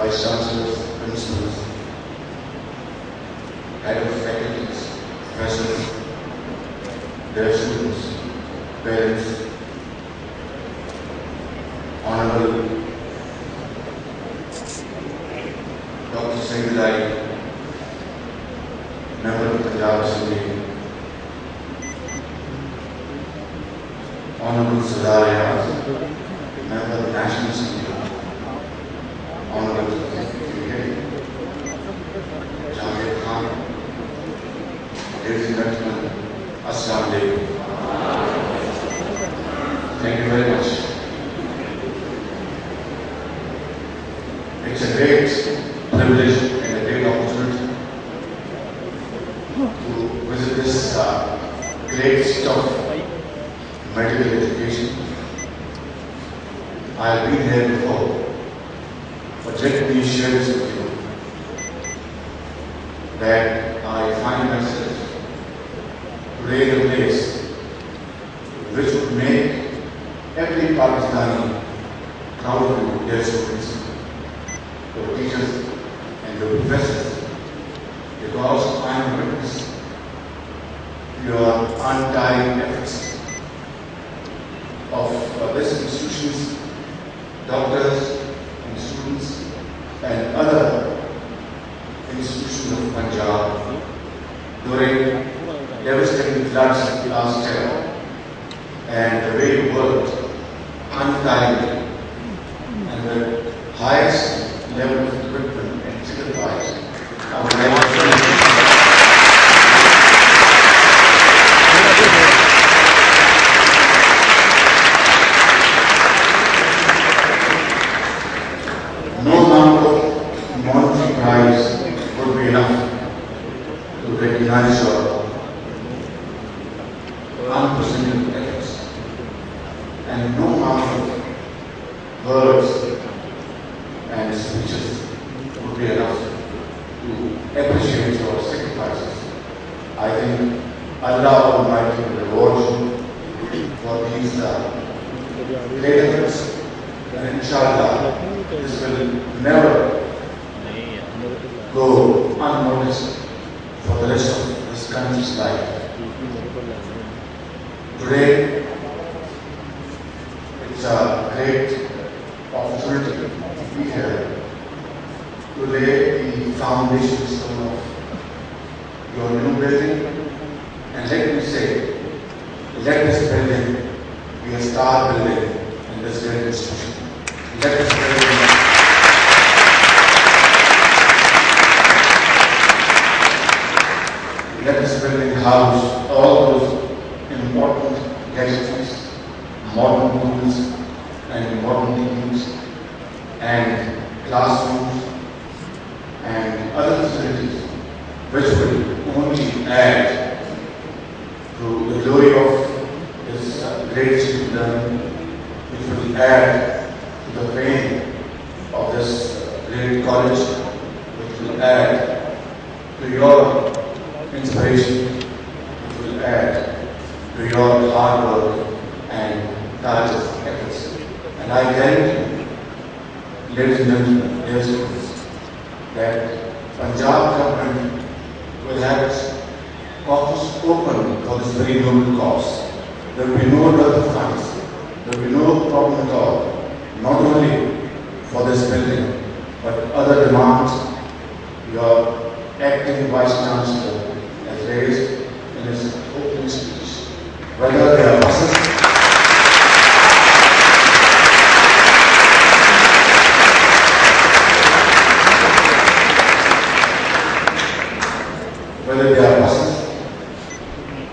vice chancellors, principals, head of faculties, professors, their students, parents, Honorable Dr. Sharif, member of Punjab Assembly, Honorable Sharif, member of the National Assembly, Honorable Jamir Khan, ladies and gentlemen, Assalamu Alaikum. Thank you very much. It's a great privilege and a great opportunity to visit this great stuff, medical education. I have been here before, but let me share this with you that I find myself today in a place which would make every Pakistani proud of their students, your teachers and your professors, because I am a witness to your untiring efforts of this institution's doctors and students and other institutions of Punjab during devastating floods last year, and the way you worked untiringly and the highest level of equipment and sacrifice. I would like to thank you. No amount of monetary prize would be enough to recognize your unprecedented efforts, and no amount of words and speeches would be enough to appreciate your sacrifices. I think Allah Almighty will reward you for these great efforts, and inshallah this will never go unnoticed for the rest of this country's life. Today, it's a great opportunity to be here to lay the foundation stone of your new building. And let me say, let this building be a star building in this great institution. Let this building house all those important gadgets, modern tools and modern teachings and classrooms and other facilities which will only add to the glory of this great student learning, which will add to the fame of this great college, which will add to your inspiration, which will add to your hard work and tireless efforts. And I guarantee you, ladies and gentlemen, dear students, that Punjab government will have its coffers open for this very noble cause. There will be no dearth of funds. There will be no problem at all, not only for this building, but other demands your acting Vice Chancellor has raised in his opening speech. Whether they are buses,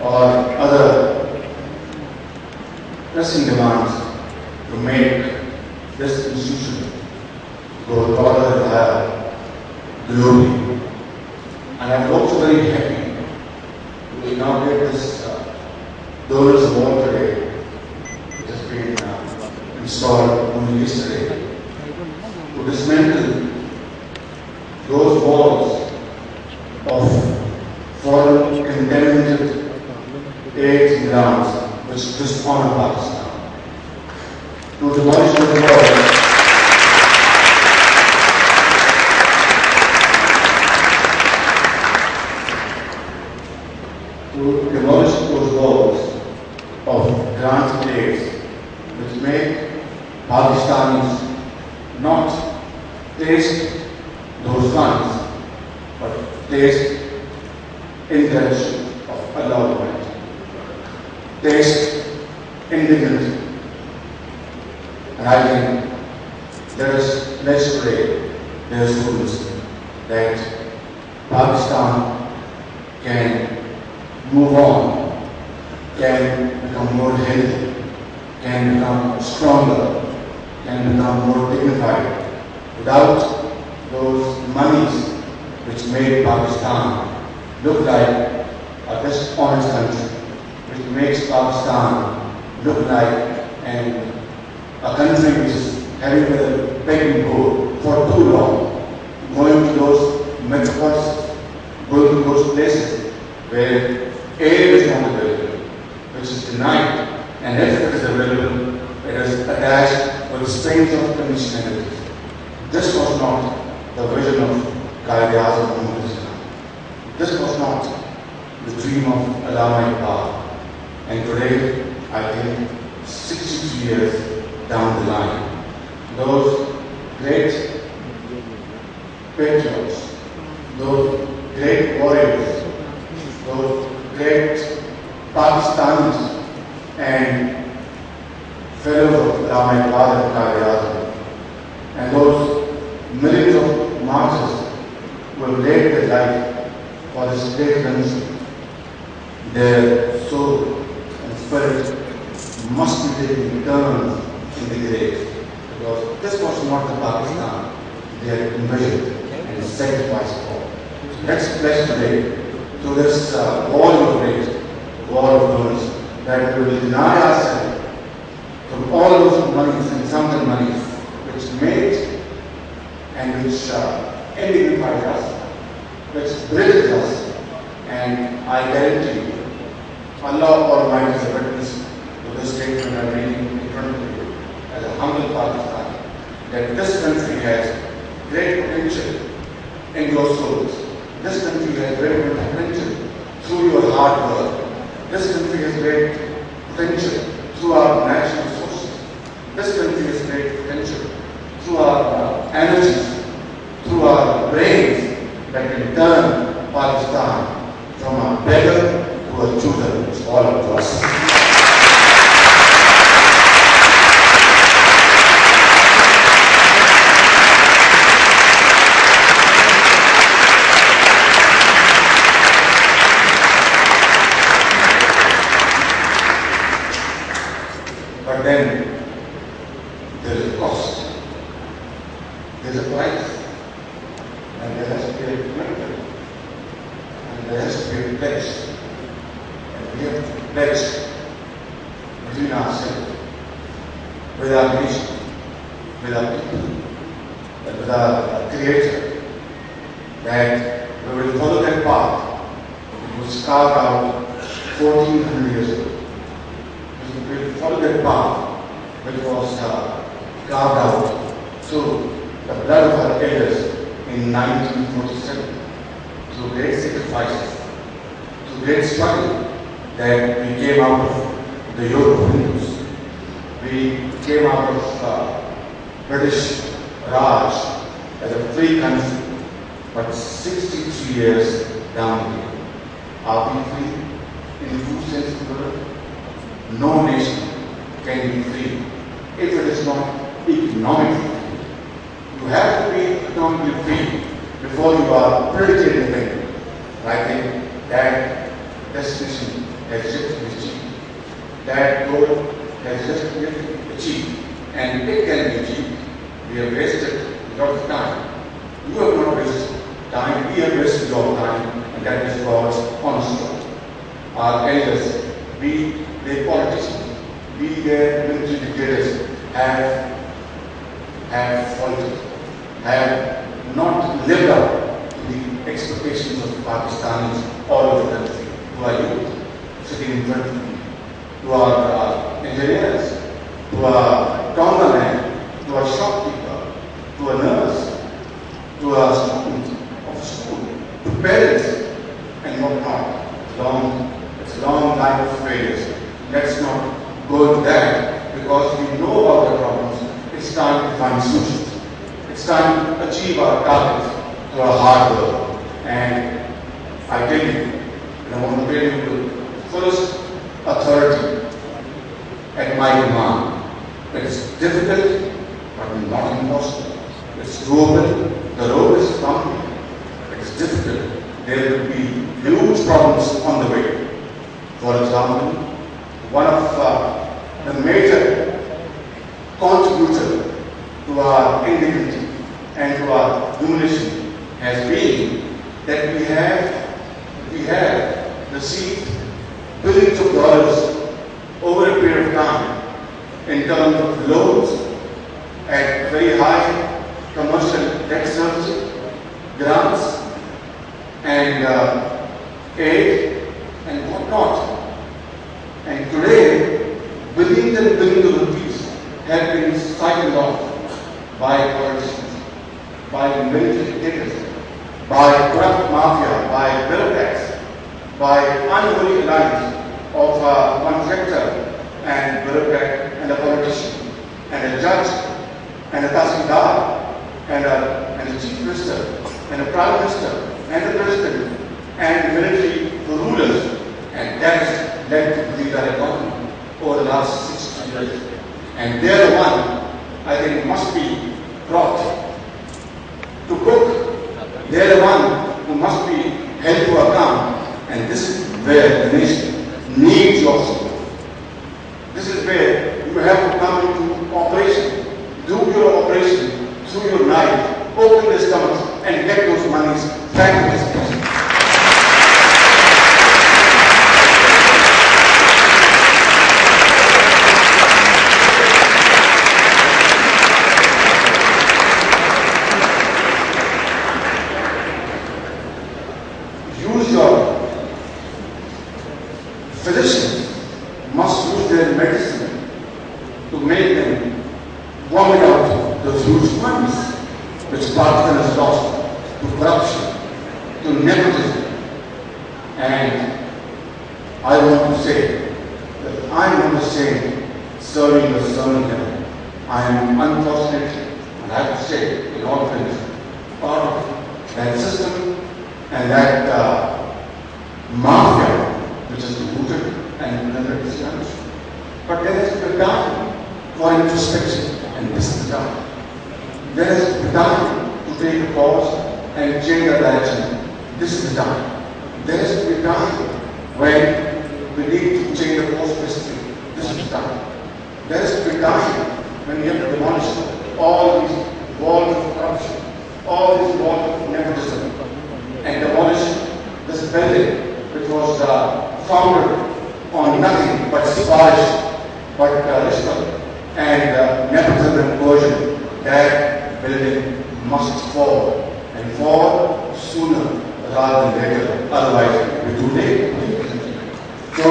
or other pressing demands to make this institution go taller and higher globally. And I'm also very happy to inaugurate this Donors Wall today, which has been installed only yesterday, to dismantle those walls of foreign contaminated AIDS grounds which dishonor Pakistan, to demolish the walls taste those funds, but taste in the direction of Allah Almighty. Taste indignity. And I think let's pray, dear students, that Pakistan can move on, can become more healthy, can become stronger, can become more dignified, without those monies which made Pakistan look like a dishonest country, which makes Pakistan look like a country which is having a begging bowl for too long, going to those metropolises, going to those places where air is not available, which is denied, and if it is available, it is attached with strings of conditionalities. This was not the vision of Qaid-e-Azam Muhammad Islam. This was not the dream of Allama Iqbal. And today, I think 63 years down the line, those great patriots, those great warriors, those great Pakistanis and fellows of Allama Iqbal and Qaid-e-Azam, and those millions of martyrs who have laid their life for this great country, their soul and spirit must be taking turns in the grave, because this was not the Pakistan they had envisioned and sacrificed for. So let's pledge today to this wall of hate, wall of violence, that we will deny ourselves from all those monies and sums and monies which made and which dignifies us, which bridges us, and I guarantee you, Allah Almighty is a witness to this statement I'm reading in front of you as a humble Pakistan, that this country has great potential in your souls. This country has great potential through your hard work. This country has great potential through our natural resources. This country has great potential through our energies, through our brains, that can turn Pakistan from a beggar to a chooser. It's all up to us. But then there is a cost, there is a price, and there has to be a commitment, and there has to be a pledge, and we have to pledge between ourselves, with our nation, with our people, and with our Creator, that we will follow that path which was carved out 1400 years ago. We will follow that path which was carved out through the blood of our elders in 1947, through great sacrifices, through great struggle, that we came out of the yoke of Hindus. We came out of British Raj as a free country, but 63 years down the road. Are we free in the true sense of the word? No nation can be free if it is not economically free. You have to be economically free before you are politically independent. And I think that destination has just been achieved. That goal has just been achieved. And it can be achieved. We have wasted a lot of time. You have not wasted time, we have wasted your time, and that is God's honest word. Our elders, be they politicians, be their military dictators, have faulted, have not lived up to the expectations of Pakistanis all over the country, to our youth sitting in front of me, to our engineers, to our Tonga man, to our shopkeeper, to a nurse, to a student of school, to parents, and whatnot. It's a long line of failures. Let's not go into that, because we know about the problems. It's time to find solutions. It's time to achieve our targets through our hard work. And I tell you, and I want to tell you with fullest authority at my command, it is difficult but not impossible. It's doable. The road is bumpy. It is difficult. There will be huge problems on the way. For example, one of the major contributors to our indignity and to our humiliation has been that we have received billions of dollars over a period of time in terms of loans at very high commercial debt servicing, grants and aid and whatnot. And today, billions and billions of rupees have been cycled off by politicians, by military dictators, by corrupt mafia, by bureaucrats, by unholy alliance of a contractor and bureaucrat and a politician and a judge and a tahsildar and a chief minister and a prime minister and the president and the military rulers, and that has led to the economy over the last 60 years. And they're the one I think must be brought to book. They're the one who must be held to account, and this is where the nation needs your support. This is where you have to come into operation. Do your operation through your knife, open the stomachs and get those monies back to this person. Use your physicians must use their medicine to make them vomit out the huge funds which Pakistan has lost to corruption, to nepotism. And I want to say that I am not ashamed serving the servant heaven. I am unfortunately, and I have to say in all fairness, part of that system and that mafia which is rooted and another discouraged. But there has been time for introspection, and this is the time. There has been time to take a pause and change the direction. This is the time. There has been time when we need to change the course of history. This is the time. There has been time when we have to demolish all these walls of corruption, all these walls of nepotism, and demolish this building which was founded on nothing but sparge, but rishta and nepotism and coercion. That building must fall, and fall sooner rather than later. Otherwise, we do late. So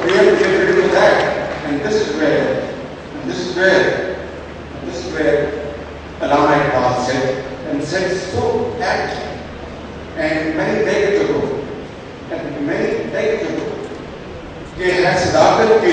we have to get rid of that, and this is where Allama Iqbal said, and said so aptly, and many decades ago, कि है सदाकत के